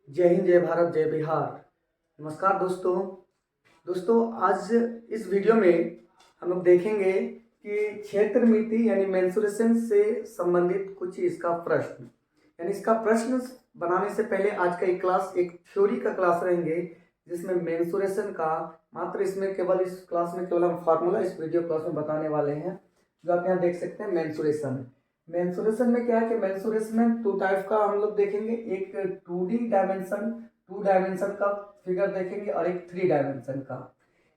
जय हिंद, जय भारत, जय बिहार। नमस्कार दोस्तों आज इस वीडियो में हम लोग देखेंगे कि क्षेत्र मिति यानी मेंसुरेशन से संबंधित कुछ इसका प्रश्न यानी इसका प्रश्न बनाने से पहले आज का एक थ्योरी का क्लास रहेंगे जिसमें मेंसुरेशन का मात्र इसमें केवल इस क्लास में केवल हम फार्मूला इस वीडियो क्लास में बताने वाले हैं। जो आप यहाँ देख सकते हैं मेंसुरेशन में क्या है कि मेंसुरेशन में टू टाइप का हम लोग देखेंगे। एक टू डायमेंशन का फिगर देखेंगे और एक 3 डायमेंशन का।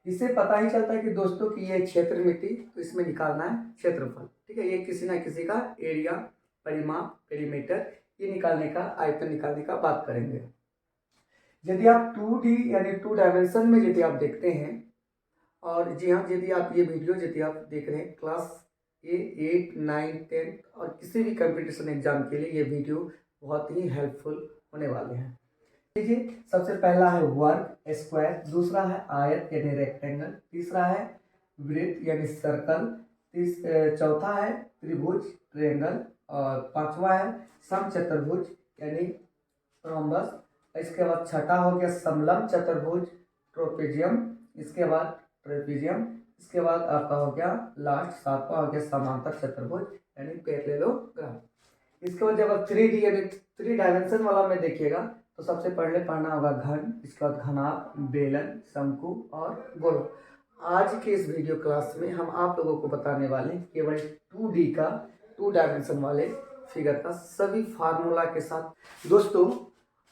इससे पता ही चलता है कि दोस्तों कि ये क्षेत्र मिति, तो इसमें निकालना है क्षेत्रफल। ठीक है, ये किसी ना किसी का एरिया, परिमाप, पेरीमीटर ये निकालने का, आयतन निकालने का बात करेंगे। यदि आप 2D यानी 2 डायमेंशन में यदि आप देखते हैं, और जी हाँ, यदि आप ये वीडियो यदि आप देख रहे हैं क्लास 8, 9, 10 और किसी भी कंपटीशन एग्जाम के लिए ये वीडियो बहुत ही हेल्पफुल होने वाले हैं। देखिए, सबसे पहला है वर्ग स्क्वायर, दूसरा है आयत यानी रेक्टेंगल, तीसरा है वृत्त यानी सर्कल, चौथा है त्रिभुज ट्रायंगल, और पांचवा है समचतुर्भुज यानी रोम्बस। इसके बाद छठा हो गया समलंब चतुर्भुज ट्रोपेजियम, इसके बाद ट्रेपेजियम, इसके बाद आपका हो गया लास्ट 7वां हो गया समांतर चतुर्भुज यानी पैरेललोग्राम। इसके बाद जब आप 3D यानी 3 डायमेंशन वाला में देखिएगा तो सबसे पहले पढ़ना होगा घन, इसके बाद घनाभ, बेलन, शंकु और गोलक। आज के इस वीडियो क्लास में हम आप लोगों को बताने वाले हैं केवल 2D का 2 डायमेंशन वाले फिगर का सभी फार्मूला के साथ। दोस्तों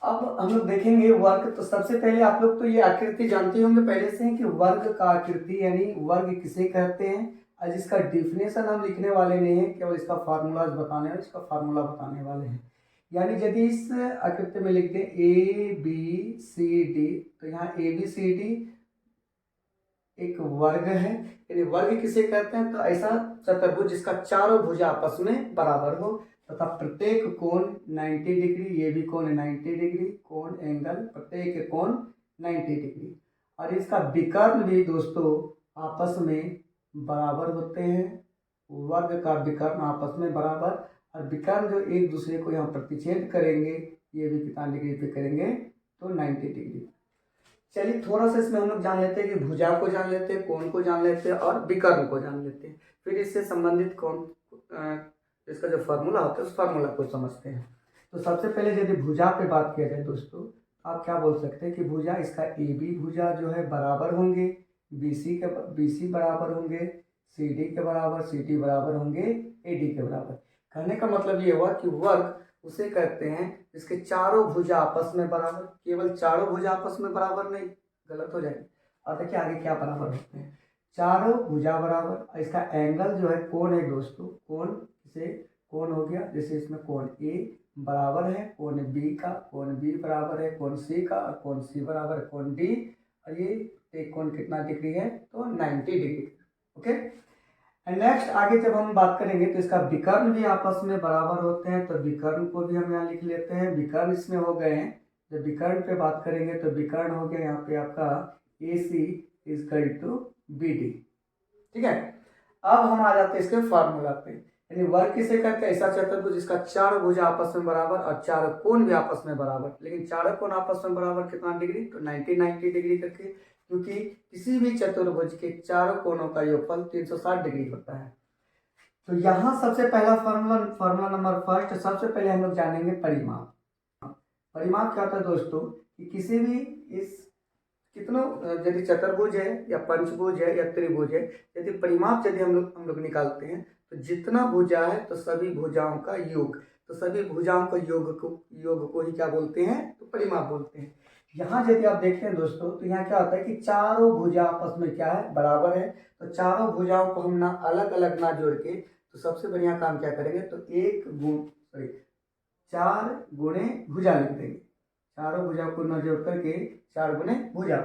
अब हम लोग देखेंगे वर्ग। तो सबसे पहले आप लोग तो ये आकृति जानते होंगे पहले से ही कि वर्ग का आकृति यानी वर्ग किसे कहते हैं। आज इसका डिफिनेशन हम लिखने वाले नहीं है, केवल इसका फार्मूला बताने वाले हैं। यानी यदि इस आकृति में लिखते हैं ABCD, तो यहाँ ABCD एक वर्ग है। यानी वर्ग किसे कहते हैं, तो ऐसा चतुर्भुज जिसका चारों भुजा आपस में बराबर हो तथा प्रत्येक कोण 90 डिग्री, ये भी कोण 90 डिग्री, कोण एंगल प्रत्येक कोण 90 डिग्री। और इसका विकर्ण भी दोस्तों आपस में बराबर होते हैं। वर्ग का विकर्ण आपस में बराबर, और विकर्ण जो एक दूसरे को यहाँ प्रतिच्छेद करेंगे ये भी कितना डिग्री पे करेंगे, तो 90 डिग्री। चलिए थोड़ा सा इसमें हम लोग जान लेते हैं कि भुजा को जान लेते हैं, कोण को जान लेते हैं और विकर्ण को जान लेते हैं। फिर इससे संबंधित कोण इसका जो फार्मूला होता है उस फार्मूला को समझते हैं। तो सबसे पहले यदि भुजा पे बात किया जाए दोस्तों, आप क्या बोल सकते हैं कि भुजा, इसका AB भुजा जो है बराबर होंगे BC बराबर होंगे, CD के बराबर, CD बराबर होंगे AD के बराबर। कहने का मतलब ये हुआ कि वर्ग उसे कहते हैं जिसके चारों भुजा आपस में बराबर, केवल चारों भुजा आपस में बराबर नहीं, गलत हो जाएगी। और देखिए आगे क्या बराबर होते हैं, चारों भुजा बराबर। इसका एंगल जो है कोण है दोस्तों, कोण से कोण हो गया, जैसे इसमें कोण A बराबर है कोण B का, कोण B बराबर है कोण C का, और कोण C बराबर है कोण D। और ये एक कोण कितना डिग्री है, तो 90 डिग्री। ओके, एंड नेक्स्ट आगे जब हम बात करेंगे तो इसका विकर्ण भी आपस में बराबर होते हैं। तो विकर्ण को भी हम यहाँ लिख लेते हैं। विकर्ण इसमें हो गए हैं, जब विकर्ण पे बात करेंगे तो विकर्ण हो गया यहाँ पे आपका AC इजकल टू BD। ठीक है, अब हम आ जाते हैं इसके फार्मूला पे। यानी वर्ग किसे कहते हैं, ऐसा चतुर्भुज जिसका चार भुजा आपस में बराबर और चारों कोण भी आपस में बराबर। लेकिन चारों कोण आपस में बराबर कितना डिग्री, तो 90 डिग्री करके, क्योंकि किसी भी चतुर्भुज के चारों कोणों का योगफल 360 डिग्री होता है। तो यहाँ सबसे पहला फार्मूला नंबर फर्स्ट, सबसे पहले हम लोग जानेंगे परिमाप। परिमाप क्या होता है दोस्तों कि किसी भी इस कितनों यदि चतुर्भुज है या पंचभुज है या त्रिभुज है, यदि परिमाप यदि हम लोग निकालते हैं तो जितना भुजा है तो सभी भुजाओं का योग, तो सभी भुजाओं का योग को ही क्या बोलते हैं, तो परिमाप बोलते हैं। यहाँ यदि आप देखते हैं दोस्तों तो यहाँ क्या होता है कि चारों भुजा आपस में क्या है, बराबर है। तो चारों भुजाओं को हम ना अलग अलग ना जोड़ के, तो सबसे बढ़िया काम क्या करेंगे, तो 4 गुणे भुजा लिख देंगे। चारों भुजा को न जोड़ करके 4 गुणे भुजा।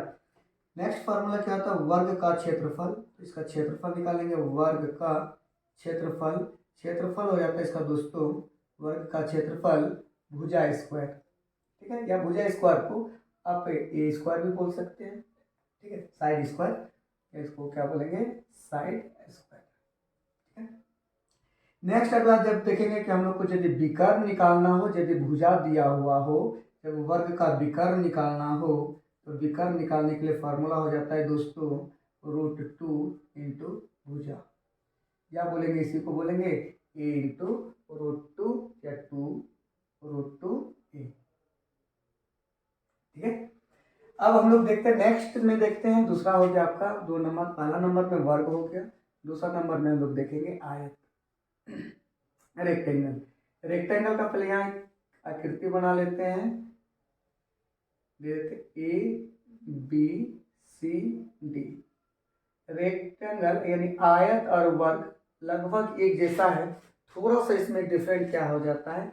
नेक्स्ट फार्मूला क्या होता है, वर्ग का क्षेत्रफल। तो इसका क्षेत्रफल निकालेंगे, वर्ग का क्षेत्रफल हो जाता है इसका दोस्तों, वर्ग का क्षेत्रफल भुजा स्क्वायर। ठीक है, या भुजा स्क्वायर को आप A स्क्वायर भी बोल सकते हैं। ठीक है, साइड स्क्वायर, इसको क्या बोलेंगे, साइड स्क्वायर। ठीक है, नेक्स्ट अगला जब देखेंगे कि हम लोग को यदि विकर्ण निकालना हो, यदि भुजा दिया हुआ हो जब वर्ग का विकर्ण निकालना हो तो विकर्ण निकालने के लिए फार्मूला हो जाता है दोस्तों √2 इंटू भुजा, या बोलेंगे इसी को बोलेंगे ए इंटू √2 या 2 √2 ए। ठीक है, अब हम लोग देखते हैं नेक्स्ट में, देखते हैं दूसरा हो गया आपका 2 नंबर। पहला नंबर में वर्ग हो गया, दूसरा नंबर में हम लोग देखेंगे आयत, रेक्टेंगल। रेक्टेंगल का पहले यहाँ आकृति बना लेते हैं, दे देते A B C D. Rectangle यानी आयत और वर्ग लगभग एक जैसा है, थोड़ा सा इसमें डिफरेंट क्या हो जाता है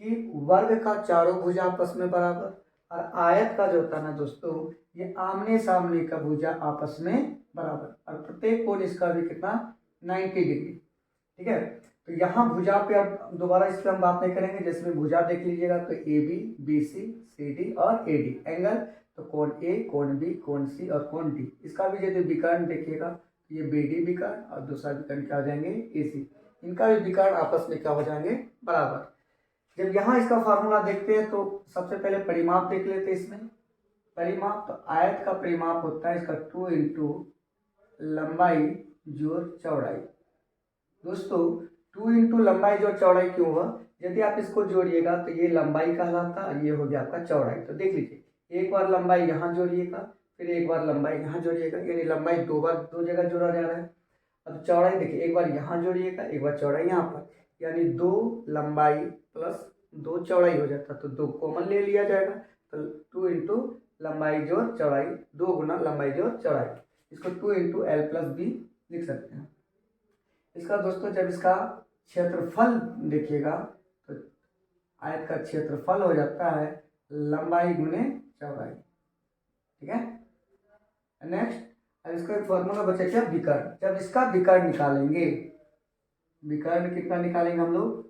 कि वर्ग का चारों भुजा आपस में बराबर, और आयत का जो होता है ना दोस्तों, ये आमने सामने का भुजा आपस में बराबर, और प्रत्येक कोण इसका भी कितना 90 डिग्री। ठीक है, तो यहाँ भुजा पे अब दोबारा इस पर हम बात नहीं करेंगे, जिसमें भुजा देख लीजिएगा तो A B, B C, C D और ए डी। एंगल तो कोण ए, कोण बी, कोण सी और कोण डी। इसका भी यदि विकर्ण देखिएगा तो ये बी डी विकर्ण और दूसरा विकर्ण क्या हो जाएंगे ए सी, इनका भी विकर्ण आपस में क्या हो जाएंगे बराबर। जब यहाँ इसका फार्मूला देखते हैं तो सबसे पहले परिमाप देख लेते हैं। इसमें परिमाप तो आयत का परिमाप होता है इसका 2 इंटू लंबाई जोड़ चौड़ाई। दोस्तों 2 इंटू लंबाई जोड़ चौड़ाई क्यों हुआ, यदि आप इसको जोड़िएगा तो ये लंबाई कहलाता और ये हो गया आपका चौड़ाई। तो देख लीजिए, एक बार लंबाई यहाँ जोड़िएगा, फिर एक बार लंबाई यहाँ जोड़िएगा, यानी लंबाई दो बार दो जगह जोड़ा जा रहा है। अब चौड़ाई देखिए, एक बार यहाँ जोड़िएगा, एक बार चौड़ाई यहाँ पर, यानी 2 लंबाई प्लस 2 चौड़ाई हो जाता, तो 2 कॉमन ले लिया जाएगा। तो 2 इंटू लंबाई जोड़ चौड़ाई, 2 गुना लंबाई जोड़ चौड़ाई, इसको 2 इंटू एल प्लस बी लिख सकते हैं। इसका दोस्तों जब इसका क्षेत्रफल देखिएगा तो आयत का क्षेत्रफल हो जाता है लंबाई गुने चौड़ाई। ठीक है, नेक्स्ट अब इसका एक फॉर्मूला बचा क्या, विकर्ण। जब इसका विकर्ण निकालेंगे, विकर्ण कितना निकालेंगे हम लोग,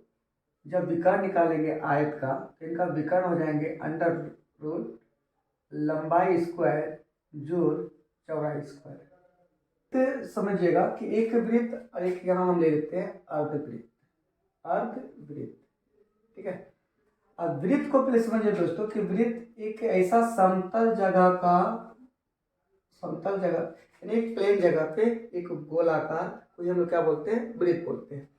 जब विकर्ण निकालेंगे आयत का तो इनका विकर्ण हो जाएंगे अंडर रूट लंबाई स्क्वायर जोड़ चौड़ाई स्क्वायर। तो समझिएगा कि एक वृत्त और एक यहाँ हम ले लेते हैं अर्धवृत्त, अर्धवृत्त। ठीक है, अब वृत्त को पहले समझिए दोस्तों कि वृत्त एक ऐसा समतल जगह का, समतल जगह यानी एक प्लेन जगह पे एक गोलाकार को हम लोग क्या बोलते हैं, वृत्त बोलते हैं।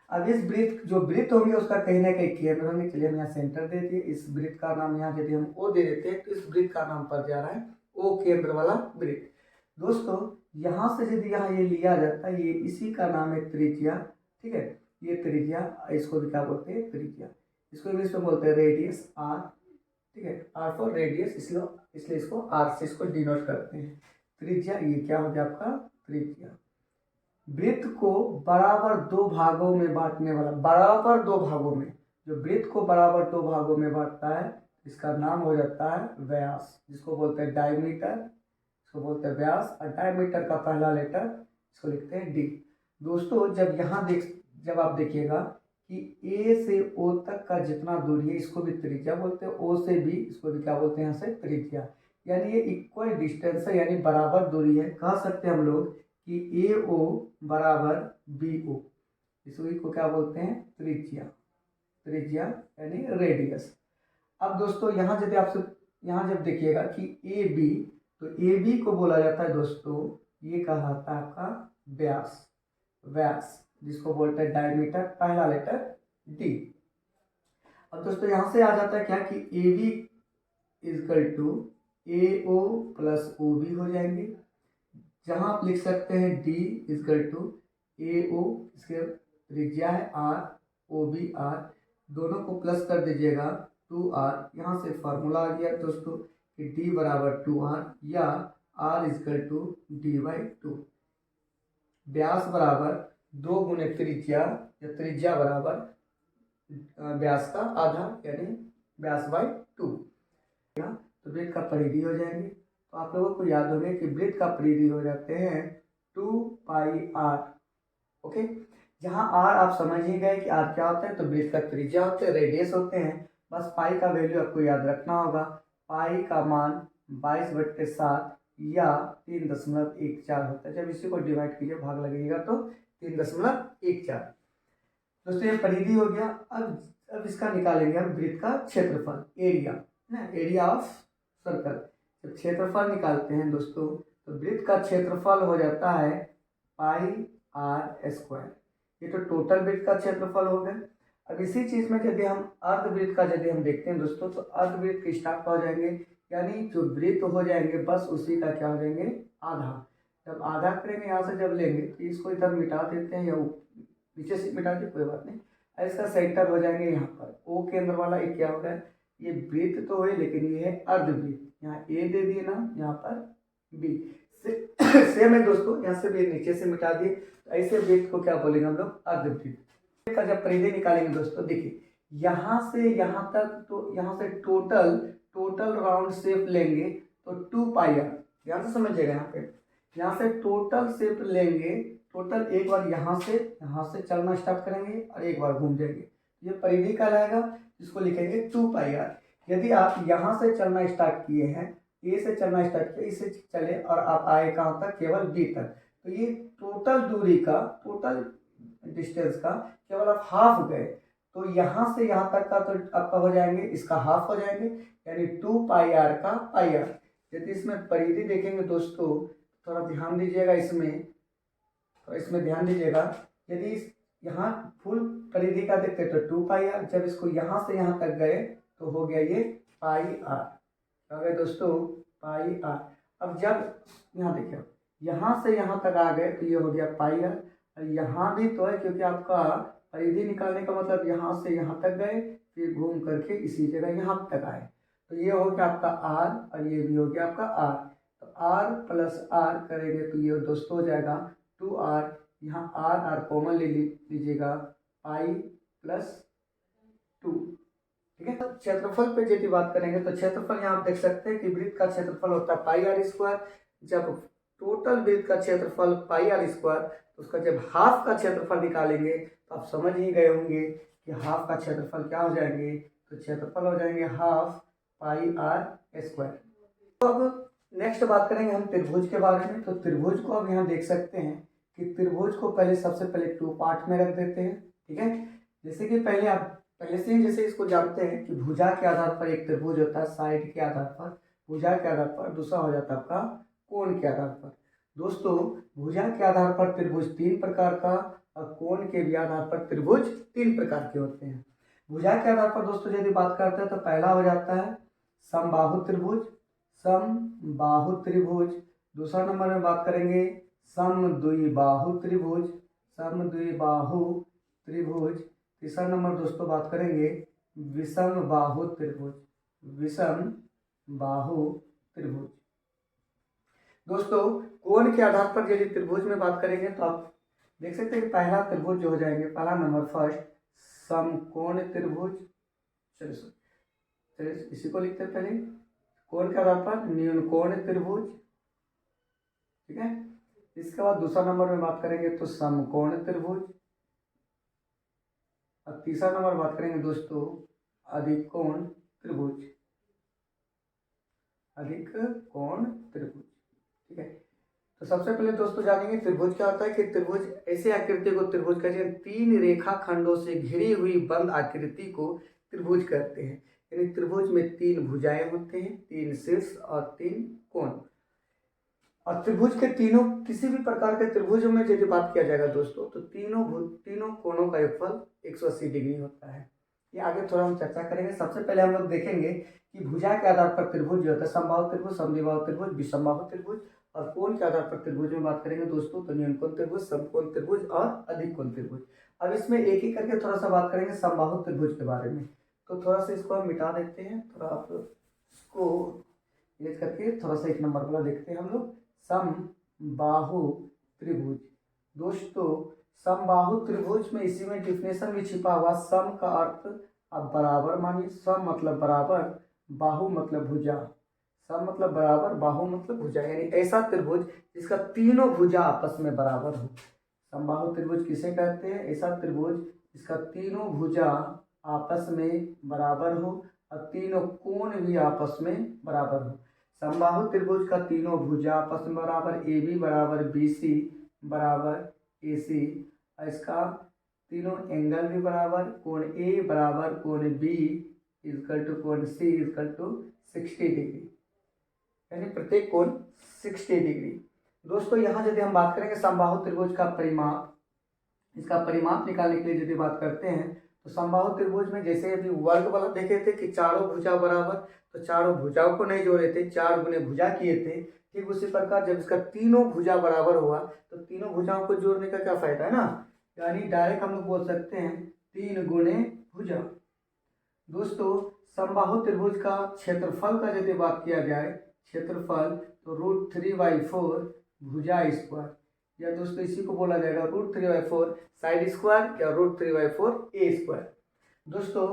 अब इस वृत्त जो वृत्त होंगे उसका कहीं ना कहीं केंद्र होंगे, चलिए हम यहाँ सेंटर दे दिए। इस वृत्त का नाम यहाँ यदि हम ओ दे देते हैं तो इस वृत्त का नाम पड़ जा रहा है ओ केंद्र वाला वृत्त। दोस्तों यहाँ से यदि यहाँ ये लिया जाता है, ये इसी का नाम है त्रिज्या। ठीक है, ये त्रिज्या, इसको भी क्या बोलते हैं त्रिज्या, इसको इंग्लिश में बोलते हैं रेडियस आर। ठीक है, आर फॉर रेडियस, इसलिए इसको आर से इसको डिनोट करते हैं त्रिज्या। ये क्या हो गया आपका त्रिज्या। वृत्त को बराबर 2 भागों में बांटने वाला, बराबर 2 भागों में, जो वृत्त को बराबर 2 भागों में बांटता है इसका नाम हो जाता है व्यास, जिसको बोलते हैं डायमीटर, इसको बोलते हैं व्यास। और डायमीटर का पहला लेटर इसको लिखते हैं डी। दोस्तों जब आप देखिएगा कि ए से ओ तक का जितना दूरी है इसको भी त्रिज्या बोलते हैं, ओ से बी इसको भी क्या बोलते हैं यहाँ से त्रिज्या, यानी ये इक्वल डिस्टेंस है, यानी बराबर दूरी है। कह सकते हैं हम लोग कि ए ओ बराबर बी ओ, इसी को क्या बोलते हैं त्रिज्या, त्रिज्या यानी रेडियस। अब दोस्तों यहाँ यदि आपसे यहाँ जब देखिएगा कि ए बी, तो ए बी को बोला जाता है दोस्तों, ये कहलाता है आपका व्यास, व्यास जिसको बोलते हैं डायमीटर, पहला लेटर डी। अब दोस्तों यहाँ से आ जाता है क्या कि A B equal to A O plus O B हो जाएंगे, जहां आप लिख सकते हैं D equal to A O, इसके त्रिज्या है आर, ओ बी आर, दोनों को प्लस कर दीजिएगा 2r। यहाँ से फार्मूला आ गया दोस्तों कि d बराबर 2r या r equal to D by 2। व्यास बराबर 2 गुने त्रिज्या, या त्रिज्या बराबर व्यास का आधा यानी व्यास बाई 2। तो वृत्त का परिधि हो जाएंगे। तो आप लोगों को याद होगा कि वृत्त का परिधि हो जाते हैं 2 पाई r। ओके, जहां r आप समझ ही गए कि r क्या होता है, तो वृत्त का त्रिज्या होते हैं, रेडियस होते हैं। बस पाई का वैल्यू आपको याद रखना होगा, पाई का मान 22/7 या 3.14 होता है। जब इसी को डिवाइड कीजिए, भाग लगेगा तो 3.14। दोस्तों ये परिधि हो गया। अब इसका निकालेंगे हम वृत्त का क्षेत्रफल, एरिया। ना, एरिया ऑफ सर्कल। जब क्षेत्रफल निकालते हैं दोस्तों तो वृत्त का क्षेत्रफल हो जाता है पाई आर स्क्वायर। ये तो टोटल वृत्त का क्षेत्रफल हो गया। अब इसी चीज में यदि हम अर्धवृत्त का यदि हम देखते हैं दोस्तों तो अर्धवृत्त के स्टार्ट हो जाएंगे, यानी जो वृत्त हो जाएंगे बस उसी का क्या हो जाएंगे, आधा। जब आधा करेंगे यहाँ से जब लेंगे तो इसको इधर मिटा देते हैं या नीचे से मिटा दे कोई बात नहीं, इसका सेंटर हो जाएंगे यहाँ पर ओ के अंदर वाला एक क्या होगा, ये वृत्त तो है लेकिन ये है अर्धवृत्त। यहाँ ए दे दिए ना, यहाँ पर बी सेम है दोस्तों, यहाँ से भी नीचे से मिटा दिए। तो ऐसे वृत्त को क्या बोलेंगे हम लोग, अर्धवृत्त का। जब परिधि निकालेंगे दोस्तों देखिए यहाँ से यहाँ तक, तो यहाँ से टोटल राउंड शेप लेंगे तो 2 पाई आर, ध्यान से समझिएगा। यहाँ से टोटल शेप लेंगे, टोटल एक बार यहाँ से चलना स्टार्ट करेंगे और एक बार घूम जाएंगे, ये परिधि कहलाएगा, इसको लिखेंगे 2 पाई आर। यदि आप यहाँ से चलना स्टार्ट किए हैं, ए से चलना स्टार्ट किया, इससे चले और आप आए कहाँ तक, केवल बी तक, तो ये टोटल दूरी का, टोटल डिस्टेंस का केवल आप हाफ गए, तो यहाँ से यहाँ तक का तो आपका हो जाएंगे, इसका हाफ हो जाएंगे, यानी 2 पाई आर का पाई आर। यदि इसमें परिधि देखेंगे दोस्तों, थोड़ा ध्यान दीजिएगा इसमें, तो इसमें ध्यान दीजिएगा, यदि यहाँ फुल परिधि का देखते तो 2 पाई आर, जब इसको यहाँ से यहाँ तक गए तो हो गया ये पाई आर, हो गए दोस्तों पाई आर। अब जब यहाँ देखिए यहाँ से यहाँ तक आ गए तो ये हो गया पाई आर, और यहाँ भी तो है क्योंकि आपका परिधि निकालने का मतलब यहाँ से यहाँ तक गए फिर घूम करके इसी जगह यहाँ तक आए, तो ये हो गया आपका आर और ये भी हो गया आपका आर। तो आर प्लस आर करेंगे तो ये दोस्तों हो जाएगा 2r, यहाँ आर कॉमन ले लीजिएगा, पाई प्लस 2, ठीक है। तो क्षेत्रफल पे यदि बात करेंगे तो क्षेत्रफल यहाँ आप देख सकते हैं कि वृत्त का क्षेत्रफल होता है पाई आर स्क्वायर। जब टोटल वृत्त का क्षेत्रफल पाई आर स्क्वायर, तो उसका जब हाफ का क्षेत्रफल निकालेंगे तो आप समझ ही गए होंगे कि हाफ का क्षेत्रफल क्या हो जाएंगे, तो क्षेत्रफल हो जाएंगे हाफ पाई आर स्क्वायर। तो अब नेक्स्ट बात करेंगे हम त्रिभुज के बारे में। तो त्रिभुज को अब यहाँ देख सकते हैं कि त्रिभुज को सबसे पहले 2 पार्ट में रख देते हैं, ठीक है। जैसे कि पहले से ही जैसे इसको जानते हैं कि भुजा के आधार पर एक त्रिभुज होता है, साइड के आधार पर, भुजा के आधार पर, दूसरा हो जाता है आपका कोण के आधार पर। दोस्तों भुजा के आधार पर त्रिभुज 3 प्रकार का और कोण के भी आधार पर त्रिभुज 3 प्रकार के होते हैं। भुजा के आधार पर दोस्तों यदि बात करते हैं तो पहला हो जाता है समबाहु त्रिभुज, समबाहु त्रिभुज। दूसरा नंबर में बात करेंगे समद्विबाहु त्रिभुज, समद्विबाहु त्रिभुज। तीसरा नंबर दोस्तों बात करेंगे विषम बाहु त्रिभुज, विषम बाहु त्रिभुज। दोस्तों कोण के आधार पर यदि त्रिभुज में बात करेंगे तो आप देख सकते हैं कि पहला त्रिभुज जो हो जाएंगे, पहला नंबर फर्स्ट समकोण त्रिभुज। चलिए इसी को लिखते हैं पहले, कोण के आधार पर न्यूनकोण त्रिभुज, ठीक है। इसके बाद दूसरा नंबर में बात करेंगे तो समकोण त्रिभुज, और तीसरा नंबर बात करेंगे दोस्तों अधिकोण त्रिभुज, अधिकोण त्रिभुज, ठीक है। तो सबसे पहले दोस्तों जानेंगे त्रिभुज क्या होता है कि त्रिभुज ऐसे आकृति को त्रिभुज कहते हैं, 3 रेखा खंडों से घिरी हुई बंद आकृति को त्रिभुज कहते हैं। यानी त्रिभुज में 3 भुजाएं होते हैं, 3 शीर्ष और 3 कोण। और त्रिभुज के तीनों, किसी भी प्रकार के त्रिभुज में यदि बात किया जाएगा दोस्तों तो तीनों कोणों का योगफल 180 डिग्री होता है। ये आगे थोड़ा हम चर्चा करेंगे। सबसे पहले हम लोग देखेंगे कि भुजा के आधार पर त्रिभुज जो होता है समबाहु त्रिभुज, समद्विबाहु त्रिभुज, विषमबाहु त्रिभुज। और कोण के आधार पर त्रिभुज में बात करेंगे दोस्तों तो न्यूनकोण त्रिभुज, समकोण त्रिभुज और अधिकोण त्रिभुज। अब इसमें एक एक करके थोड़ा सा बात करेंगे समबाहु त्रिभुज के बारे में। तो थोड़ा सा इसको हम मिटा देते हैं, थोड़ा आप इसको ये करके थोड़ा सा 1 नंबर वाला देखते हैं हम लोग, समबाहु त्रिभुज। दोस्तों समबाहु त्रिभुज में इसी में डिफिनेशन भी छिपा हुआ। सम का अर्थ आप बराबर मानिए, सम मतलब बराबर, बाहु मतलब भुजा, सम मतलब बराबर, बाहु मतलब भुजा, यानी ऐसा त्रिभुज जिसका तीनों भुजा आपस में बराबर हो। समबाहु त्रिभुज किसे कहते हैं? ऐसा त्रिभुज जिसका तीनों भुजा आपस में बराबर हो और तीनों कोण भी आपस में बराबर हो। समबाहु त्रिभुज का तीनों भुजा आपस में बराबर, ए बी बराबर बी सी बराबर ए सी, इसका तीनों एंगल भी बराबर, कोण ए बराबर कोण बी इजकल टू कोण सी इजकल टू 60 डिग्री, यानी प्रत्येक कोण 60 डिग्री। दोस्तों यहाँ यदि हम बात करेंगे समबाहु त्रिभुज का परिमाप, इसका परिमाप निकालने के लिए यदि बात करते हैं तो समबाहु त्रिभुज में जैसे अभी वर्ग वाला देखे थे कि चारों भुजा बराबर, तो चारों भुजाओं को नहीं जोड़े थे, 4 गुने भुजा किए थे। ठीक उसी प्रकार जब इसका तीनों भुजा बराबर हुआ तो तीनों भुजाओं को जोड़ने का क्या फायदा है ना, यानी डायरेक्ट हम लोग बोल सकते हैं 3 गुने भुजा। दोस्तों समबाहु त्रिभुज का क्षेत्रफल का यदि बात किया जाए, क्षेत्रफल तो √3/4 भुजा स्क्वायर, या दोस्तों इसी को बोला जाएगा √3/4 साइड स्क्वायर या √3/4 ए स्क्वायर। दोस्तों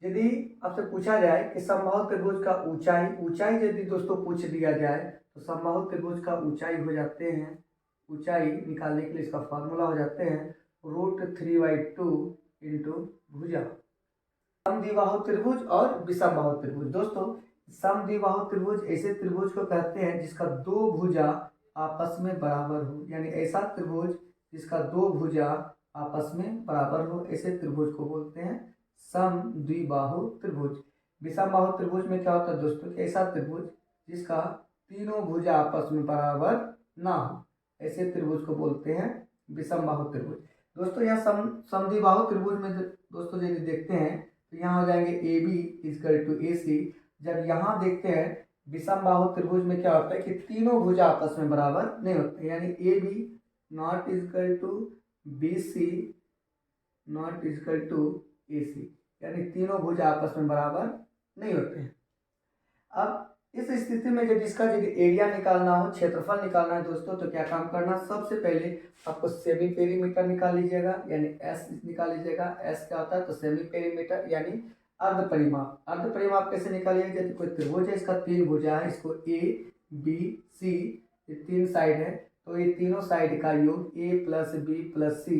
यदि आपसे पूछा जाए कि समबाहु त्रिभुज का ऊंचाई यदि दोस्तों पूछ दिया जाए तो समबाहु त्रिभुज का ऊंचाई हो जाते हैं, ऊंचाई निकालने के लिए इसका फार्मूला हो जाते हैं √3/2 इंटू भुजा। समद्विबाहु त्रिभुज और विषमबाहु त्रिभुज। दोस्तों समद्विबाहु त्रिभुज ऐसे त्रिभुज को कहते हैं जिसका दो भुजा आपस में बराबर हो, यानी ऐसा त्रिभुज जिसका दो भुजा आपस में बराबर हो, ऐसे त्रिभुज को बोलते हैं समद्विबाहु त्रिभुज। विषमबाहु त्रिभुज में क्या होता है दोस्तों, ऐसा त्रिभुज जिसका तीनों भुजा आपस में बराबर ना हो, ऐसे त्रिभुज को बोलते हैं विषमबाहु त्रिभुज। दोस्तों यहाँ समद्विबाहु त्रिभुज में दोस्तों यदि देखते हैं तो यहाँ हो जाएंगे ए बी इजकल टू ए सी। जब यहाँ देखते हैं विषमबाहु त्रिभुज में क्या होता है कि तीनों भुजा आपस में बराबर नहीं होते, यानी A B not equal to B C not equal to A C, यानी तीनों भुजा आपस में बराबर नहीं होते हैं। अब इस स्थिति में जब इसका यदि एरिया निकालना हो, क्षेत्रफल निकालना है दोस्तों, तो क्या काम करना, सबसे पहले आपको सेमी पेरीमीटर निकाल लीजिएगा, यानी एस निकाल लीजिएगा। एस क्या होता है तो सेमी पेरीमीटर यानी अर्ध परिमाप। अर्ध परिमाप कैसे निकालिएगा, यदि कोई त्रिभुज है इसका 3 भुजा है, इसको ए बी सी ये 3 साइड है, तो ये तीनों साइड का योग a plus B plus C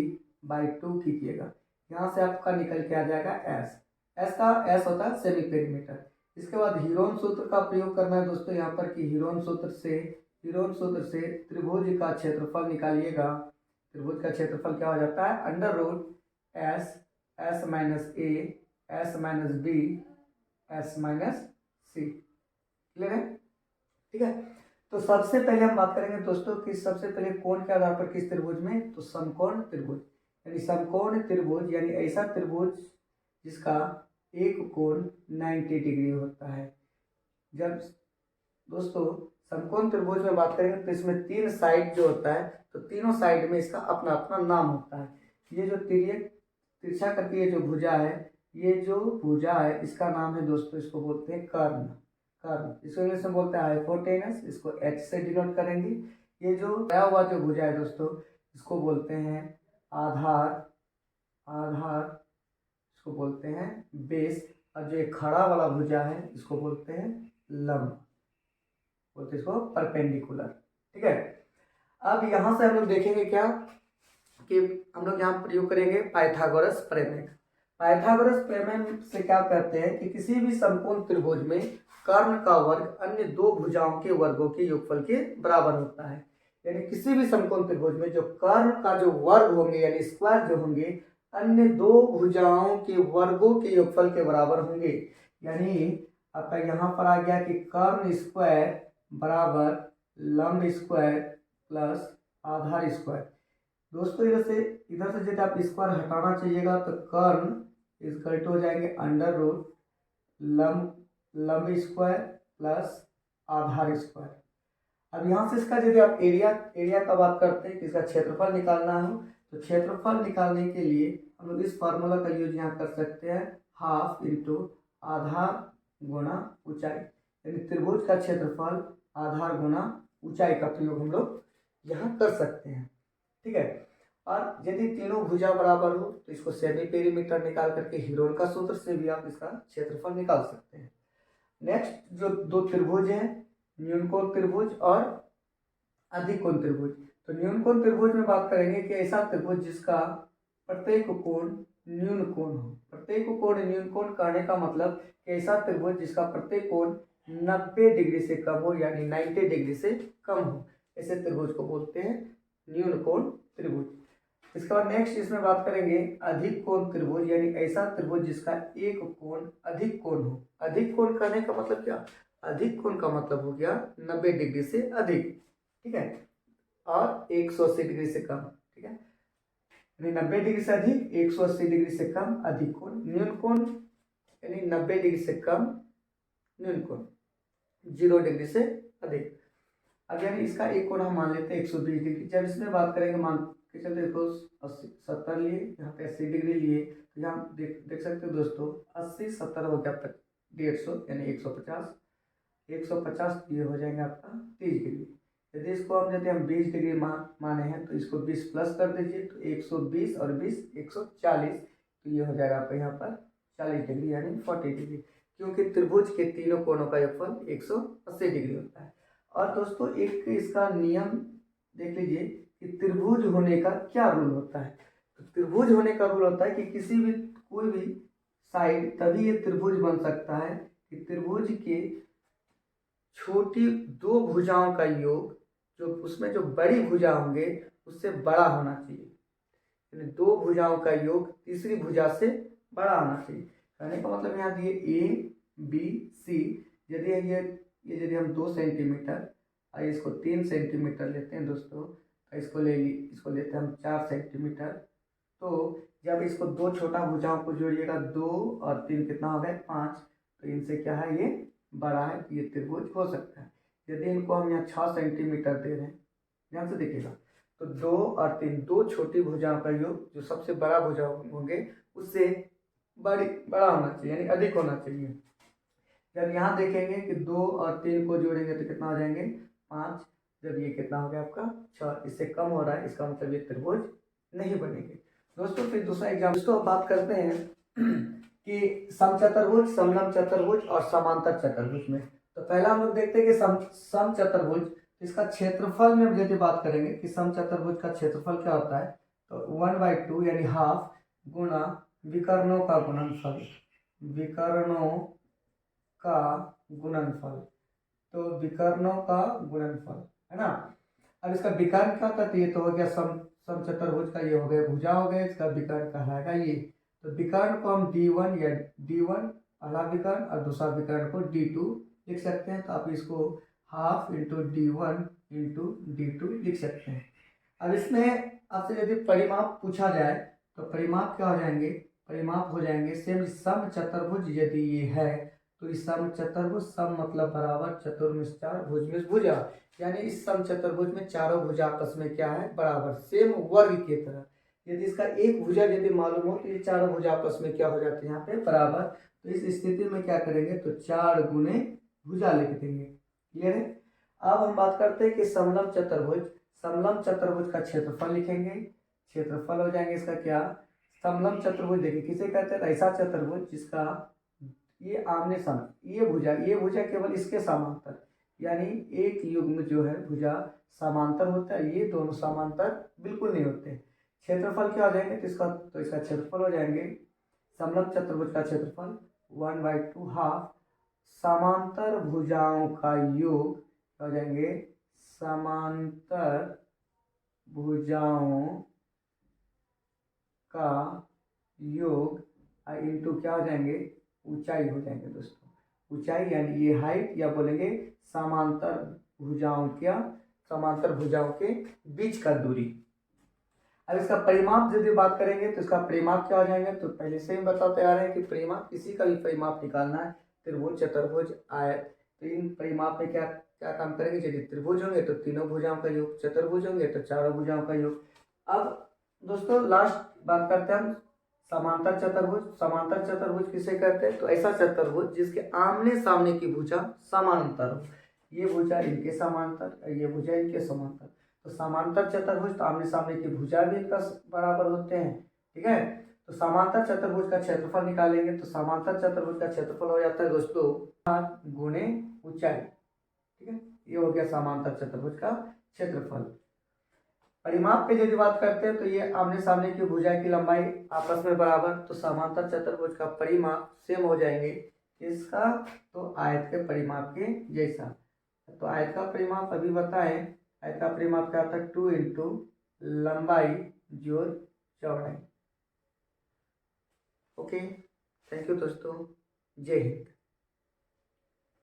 by 2 कीजिएगा। यहाँ से आपका निकल के आ जाएगा एस। एस का एस होता है सेमी पेरीमीटर। इसके बाद हीरोन सूत्र का प्रयोग करना है दोस्तों यहाँ पर कि हीरोन सूत्र से त्रिभुज का क्षेत्रफल निकालिएगा। त्रिभुज का क्षेत्रफल क्या हो जाता है, under root S S minus A S minus B S minus C. Clear है, ठीक है। तो सबसे पहले हम बात करेंगे दोस्तों कि सबसे पहले कोण के आधार पर किस त्रिभुज में, तो समकोण त्रिभुज, यानी समकोण त्रिभुज यानी ऐसा त्रिभुज जिसका एक कोण 90 डिग्री होता है। जब दोस्तों समकोण त्रिभुज में बात करेंगे तो इसमें 3 साइड जो होता है, तो तीनों साइड में इसका अपना अपना नाम होता है। ये जो तिरछा करके ये जो भुजा है, ये जो भुजा है इसका नाम है दोस्तों, इसको बोलते हैं कर्ण। इसको इंग्लिश में बोलते हैं हाइपोटेनस, इसको एच से डिनोट करेंगे। ये जो गया हुआ जो भुजा है दोस्तों इसको बोलते हैं आधार, इसको बोलते हैं बेस, और जो एक खड़ा वाला भुजा है इसको बोलते हैं लंब, बोलते हैं इसको परपेंडिकुलर। ठीक है, अब यहाँ से हम लोग देखेंगे क्या कि हम लोग यहाँ प्रयोग करेंगे पाइथागोरस प्रमेय। पाइथागोरस प्रमेय से क्या कहते हैं कि किसी भी समकोण त्रिभुज में कर्ण का वर्ग अन्य दो भुजाओं के वर्गों के योगफल के बराबर होता है। यानी किसी भी समकोण त्रिभुज में जो कर्ण का जो वर्ग होंगे यानी स्क्वायर जो होंगे अन्य दो भुजाओं के वर्गों के योगफल के बराबर होंगे। यानी आपका यहाँ पर आ गया कि कर्ण स्क्वायर बराबर लंब स्क्वायर प्लस आधार स्क्वायर। दोस्तों इधर से यदि आप स्क्वायर हटाना चाहिएगा तो कर्ण इक्वल टू हो जाएंगे अंडर रूट लंब स्क्वायर प्लस आधार स्क्वायर। अब यहाँ से इसका यदि आप एरिया का बात करते हैं कि इसका क्षेत्रफल निकालना हो, तो क्षेत्रफल निकालने के लिए हम लोग इस फार्मूला का यूज यहाँ कर सकते हैं, हाफ इंटू आधार गुणा ऊंचाई, यानी त्रिभुज का क्षेत्रफल आधार गुणा ऊंचाई का प्रयोग हम लोग यहाँ कर सकते हैं। ठीक है, और यदि तीनों भुजा बराबर हो तो इसको सेमी पेरीमीटर निकाल करके हीरोन का सूत्र से भी आप इसका क्षेत्रफल निकाल सकते हैं। नेक्स्ट जो दो त्रिभुज हैं, न्यूनकोण त्रिभुज और अधिकोण त्रिभुज। तो न्यूनकोण त्रिभुज में बात करेंगे कि ऐसा त्रिभुज जिसका प्रत्येक कोण न्यून कोण हो। प्रत्येक कोण न्यून कोण कहने का मतलब कि ऐसा त्रिभुज जिसका प्रत्येक कोण 90 डिग्री से कम हो, यानी 90 डिग्री से कम हो, ऐसे त्रिभुज को बोलते हैं न्यूनकोण त्रिभुज। इसके बाद नेक्स्ट इसमें बात करेंगे अधिक कोण त्रिभुज, यानी ऐसा त्रिभुज जिसका एक कोण अधिक कोण हो। अधिक कोण करने का मतलब क्या, अधिक कोण का मतलब हो गया 90 डिग्री से अधिक, ठीक है, और 180 डिग्री से कम, ठीक है, यानी 90 डिग्री से अधिक, 180 डिग्री से कम अधिक कोण। न्यून कोण यानी 90 डिग्री से कम न्यून कोण, 0 डिग्री से अधिक। अब यानी इसका एक कोण हम मान लेते हैं 120 डिग्री। जब इसमें बात करेंगे, मान के चलते देखो 80 70 लिए, यहाँ पे 80 डिग्री लिए, तो यहाँ देख सकते हो दोस्तों 80 70 हो गया तक 150 यानी 150, 150 ये हो जाएंगे आपका 30 डिग्री। यदि इसको हम यदि हम 20 डिग्री माने हैं तो इसको 20 प्लस कर दीजिए, तो 120 और 20 140, तो ये हो जाएगा आपका यहाँ पर 40 डिग्री यानी 40 डिग्री, क्योंकि त्रिभुज के तीनों कोणों का योगफल 180 डिग्री होता है। और दोस्तों एक इसका नियम देख लीजिए कि त्रिभुज होने का क्या रूल होता है। तो त्रिभुज होने का रूल होता है कि किसी भी कोई भी साइड तभी ये त्रिभुज बन सकता है कि त्रिभुज के छोटी दो भुजाओं का योग, जो उसमें जो बड़ी भुजा होंगे उससे बड़ा होना चाहिए, यानी दो भुजाओं का योग तीसरी भुजा से बड़ा होना चाहिए। कहने का मतलब यहाँ दिए ए बी सी, यदि ये यदि हम 2 सेंटीमीटर और इसको 3 सेंटीमीटर लेते हैं दोस्तों, इसको लेते हैं हम 4 सेंटीमीटर, तो जब इसको दो छोटा भुजाओं को जोड़िएगा 2 और 3 कितना हो गया 5, तो इनसे क्या है ये बड़ा है, ये त्रिभुज हो सकता है। यदि इनको हम यहाँ 6 सेंटीमीटर दे रहे हैं, ध्यान से देखिएगा, तो 2 और 3 दो छोटी भुजाओं का योग जो सबसे बड़ा भुजा होंगे उससे बड़ा होना चाहिए, यानी अधिक होना चाहिए। जब यहाँ देखेंगे कि 2 और 3 को जोड़ेंगे तो कितना हो जाएंगे 5, जब ये कितना हो गया आपका 6, इससे कम हो रहा है, इसका मतलब ये त्रिभुज नहीं बनेंगे। दोस्तों फिर दूसरा एग्जाम दोस्तों बात करते हैं कि समचतुर्भुज, समलंब चतुर्भुज और समांतर चतुर्भुज में। तो पहला हम लोग देखते हैं कि समचतुर्भुज, इसका क्षेत्रफल में यदि बात करेंगे कि समचतुर्भुज का क्षेत्रफल क्या होता है, तो 1/2 यानी हाफ गुणा विकर्णों का गुणनफल, विकर्णों का गुणनफल, तो विकर्णों का गुणनफल है ना। अब इसका विकर्ण क्या होता है, ये तो हो गया समचतुर्भुज का, ये हो गया भुजा हो गया, इसका विकर्ण कहलाएगा ये। तो विकर्ण को हम D1 या D1 पहला विकर्ण और दूसरा विकर्ण को D2 लिख सकते हैं। तो आप इसको half into D1 into D2 लिख सकते हैं। अब इसमें आपसे यदि परिमाप पूछा जाए तो परिमाप क्या हो जाएंगे, परिमाप हो जाएंगे सेम समचतुर्भुज यदि ये है तो इस समचतुर्भुज, सम मतलब बराबर, चतुर्मिश 4 भुजमिश भुजा, यानी इस समचतुर्भुज में चारों भुजा आपस में क्या है बराबर, सेम वर्ग की तरह। यदि इसका एक भुजा यदि मालूम हो तो ये चारों भुजा आपस में क्या हो जाते हैं यहाँ पे बराबर। तो इस स्थिति में क्या करेंगे, तो 4 गुने भुजा लिख देंगे। क्लियर है। अब हम बात करते हैं कि समलंब चतुर्भुज, समलंब चतुर्भुज का क्षेत्रफल लिखेंगे। क्षेत्रफल हो जाएंगे इसका क्या, समलंब चतुर्भुज देखिए किसे कहते हैं, ऐसा चतुर्भुज जिसका ये आमने सामने, ये भुजा केवल इसके समांतर, यानी एक युग्म जो है भुजा समांतर होता है, ये दोनों समांतर बिल्कुल नहीं होते। क्षेत्रफल क्या हो जाएंगे, तो इसका क्षेत्रफल हो जाएंगे समलंब चतुर्भुज का क्षेत्रफल 1/2 हाफ समांतर भुजाओं का योग हो जाएंगे, समांतर भुजाओं का योग इंटू क्या हो जाएंगे, ऊंचाई हो जाएंगे दोस्तों। ऊंचाई यानी ये हाइट, या बोलेंगे समांतर भुजाओं के बीच का दूरी। अब इसका परिमाप यदि बात करेंगे तो इसका परिमाप क्या हो जाएंगे, तो पहले से ही बताते आ रहे हैं कि परिमाप, किसी का भी परिमाप निकालना है, त्रिभुज चतुर्भुज आयत, तो इन परिमाप में क्या क्या काम करेंगे, यदि त्रिभुज होंगे तो तीनों भुजाओं का योग, चतुर्भुज होंगे तो चारों भुजाओं का योग। अब दोस्तों लास्ट बात करते हैं हम समांतर चतुर्भुज। समांतर चतुर्भुज किसे कहते हैं, तो ऐसा चतुर्भुज जिसके आमने सामने की भुजा समांतर हो, ये भुजा इनके समांतर, ये भुजा इनके समांतर, तो समांतर चतुर्भुज तो आमने सामने की भुजा भी इनका बराबर होते हैं, ठीक है। तो समांतर चतुर्भुज का क्षेत्रफल निकालेंगे, तो समांतर चतुर्भुज का क्षेत्रफल हो जाता है दोस्तों 7 गुणे ऊंचाई, ठीक है, ये हो गया समांतर चतुर्भुज का क्षेत्रफल। परिमाप पे यदि बात करते हैं तो ये आमने सामने की भुजा की लंबाई आपस में बराबर, तो समांतर चतुर्भुज का परिमाप सेम हो जाएंगे इसका, तो आयत के परिमाप के जैसा। तो आयत का परिमाप अभी बताएं, आयत का परिमाप क्या होता है, 2 इंटू लंबाई जोड़ चौड़ाई। ओके, थैंक यू दोस्तों, जय हिंद।